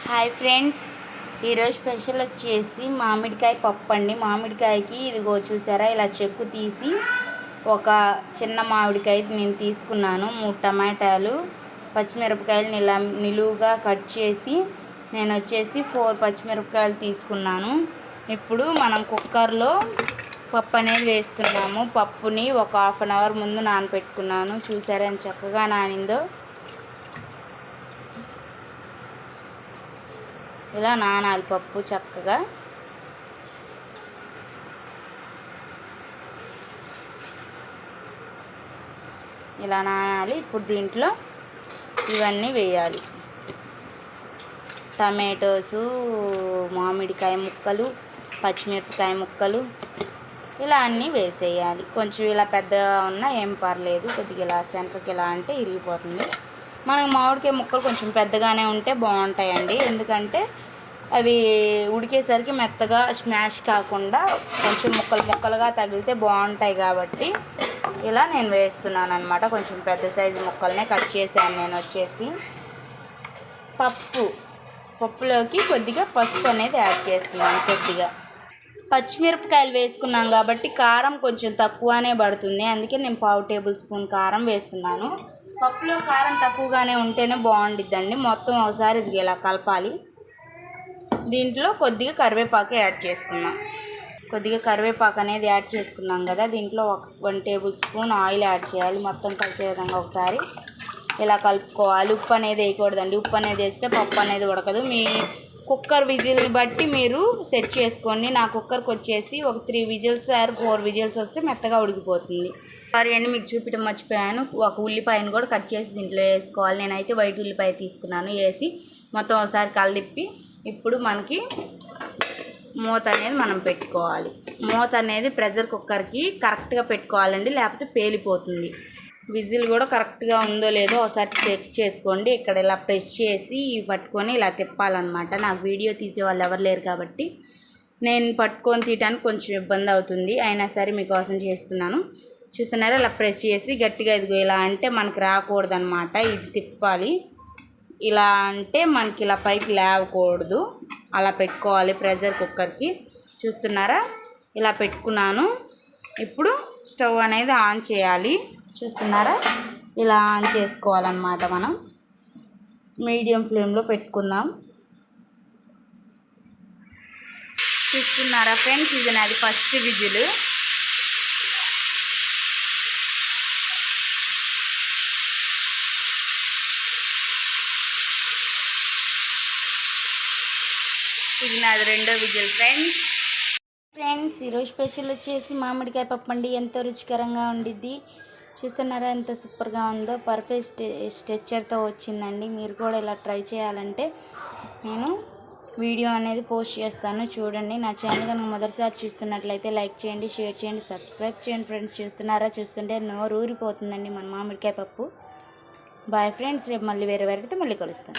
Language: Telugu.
హాయ్ ఫ్రెండ్స్, ఈరోజు స్పెషల్ వచ్చేసి మామిడికాయ పప్పు అండి. మామిడికాయకి ఇదిగో చూసారా, ఇలా చెక్కు తీసి ఒక చిన్న మామిడికాయ నేను తీసుకున్నాను. 3 టమాటాలు, పచ్చిమిరపకాయలు నిలువుగా కట్ చేసి నేను వచ్చేసి 4 పచ్చిమిరపకాయలు తీసుకున్నాను. ఇప్పుడు మనం కుక్కర్లో పప్పు అనేది వేస్తున్నాము. పప్పుని ఒక 1/2 అవర్ ముందు నానబెట్టుకున్నాను. చూసారా ఎంత చక్కగా నానిందో. ఇలా నానాలి పప్పు చక్కగా. ఇలా నానాలి. ఇప్పుడు దీంట్లో ఇవన్నీ వేయాలి. టమాటోసు, మామిడికాయ ముక్కలు, పచ్చిమిరపకాయ ముక్కలు ఇలా అన్నీ వేసేయాలి. కొంచెం ఇలా పెద్దగా ఉన్నా ఏం పర్లేదు, కొద్దిగా ఇలా సెంటర్కి ఇలా అంటే ఇరిగిపోతుంది. మనకు మామిడికాయ ముక్కలు కొంచెం పెద్దగానే ఉంటే బాగుంటాయండి. ఎందుకంటే అవి ఉడికేసరికి మెత్తగా స్మాష్ కాకుండా కొంచెం ముక్కలుగా తగిలితే బాగుంటాయి. కాబట్టి ఇలా నేను వేస్తున్నాను అన్నమాట. కొంచెం పెద్ద సైజు ముక్కలనే కట్ చేశాను. నేను వచ్చేసి పప్పులోకి కొద్దిగా పసుపు అనేది యాడ్ చేస్తున్నాను. కొద్దిగా పచ్చిమిరపకాయలు వేసుకున్నాం కాబట్టి కారం కొంచెం తక్కువనే పడుతుంది. అందుకే నేను 1/2 టేబుల్ స్పూన్ కారం వేస్తున్నాను. పప్పులో కారం తక్కువగానే ఉంటేనే బాగుండిద్దండి. మొత్తం ఒకసారి ఇది ఇలా కలపాలి. దీంట్లో కొద్దిగా కరివేపాకు యాడ్ చేసుకున్నాం. కొద్దిగా కరివేపాకు అనేది యాడ్ చేసుకున్నాం కదా, దీంట్లో 1 టేబుల్ స్పూన్ ఆయిల్ యాడ్ చేయాలి. మొత్తం కలిసే విధంగా ఒకసారి ఇలా కలుపుకోవాలి. ఉప్పు అనేది వేయకూడదండి. ఉప్పు అనేది వేస్తే పప్పు అనేది ఉడకదు. మీ కుక్కర్ విజిల్ని బట్టి మీరు సెట్ చేసుకోండి. నా కుక్కర్కి వచ్చేసి ఒక 3 విజిల్స్ ఆర్ 4 విజిల్స్ వస్తే మెత్తగా ఉడికిపోతుంది. సారీ అండి, మీకు చూపించడం మర్చిపోయాను. ఒక ఉల్లిపాయను కూడా కట్ చేసి దీంట్లో వేసుకోవాలి. నేనైతే వైట్ ఉల్లిపాయ తీసుకున్నాను. వేసి మొత్తం ఒకసారి కలిపి ఇప్పుడు మనకి మూత అనేది మనం పెట్టుకోవాలి. మూత అనేది ప్రెషర్ కుక్కర్కి కరెక్ట్గా పెట్టుకోవాలండి, లేకపోతే పేలిపోతుంది. విజిల్ కూడా కరెక్ట్గా ఉందో లేదో ఒకసారి చెక్ చేసుకోండి. ఇక్కడ ఇలా ప్రెస్ చేసి పట్టుకొని ఇలా తిప్పాలన్నమాట. నాకు వీడియో తీసే వాళ్ళు ఎవరు లేరు కాబట్టి నేను పట్టుకొని తీయడానికి కొంచెం ఇబ్బంది అవుతుంది. అయినా సరే మీకోసం చేస్తున్నాను. చూస్తున్నారా, ఇలా ప్రెస్ చేసి గట్టిగా ఇదిగో ఇలా అంటే మనకి రాకూడదన్నమాట. ఇది తిప్పాలి. ఇలా అంటే మనకి ఇలా పైకి లేవకూడదు. అలా పెట్టుకోవాలి ప్రెషర్ కుక్కర్కి. చూస్తున్నారా, ఇలా పెట్టుకున్నాను. ఇప్పుడు స్టవ్ అనేది ఆన్ చేయాలి. చూస్తున్నారా, ఇలా ఆన్ చేసుకోవాలన్నమాట. మనం మీడియం ఫ్లేమ్లో పెట్టుకుందాం. చూస్తున్నారా ఫ్రెండ్స్, ఇది నాది ఫస్ట్ విజిల్. ఇది నాది 2వ విజిల్. ఫ్రెండ్స్ ఈరోజు స్పెషల్ వచ్చేసి మామిడికాయ పప్పు అండి. ఎంతో రుచికరంగా ఉండిద్ది. చూస్తున్నారా ఎంత సూపర్గా ఉందో. పర్ఫెక్ట్ స్ట్రెచ్చర్తో వచ్చిందండి. మీరు కూడా ఇలా ట్రై చేయాలంటే నేను వీడియో అనేది పోస్ట్ చేస్తాను, చూడండి. నా ఛానల్ కనుక మొదటిసారి చూస్తున్నట్లయితే లైక్ చేయండి, షేర్ చేయండి, సబ్స్క్రైబ్ చేయండి ఫ్రెండ్స్. చూస్తున్నారా, చూస్తుంటే నోరు ఊరిపోతుందండి మన మామిడికాయ పప్పు. బాయ్ ఫ్రెండ్స్, రేపు మళ్ళీ వేరే వెరైటీతో మళ్ళీ కలుస్తాను.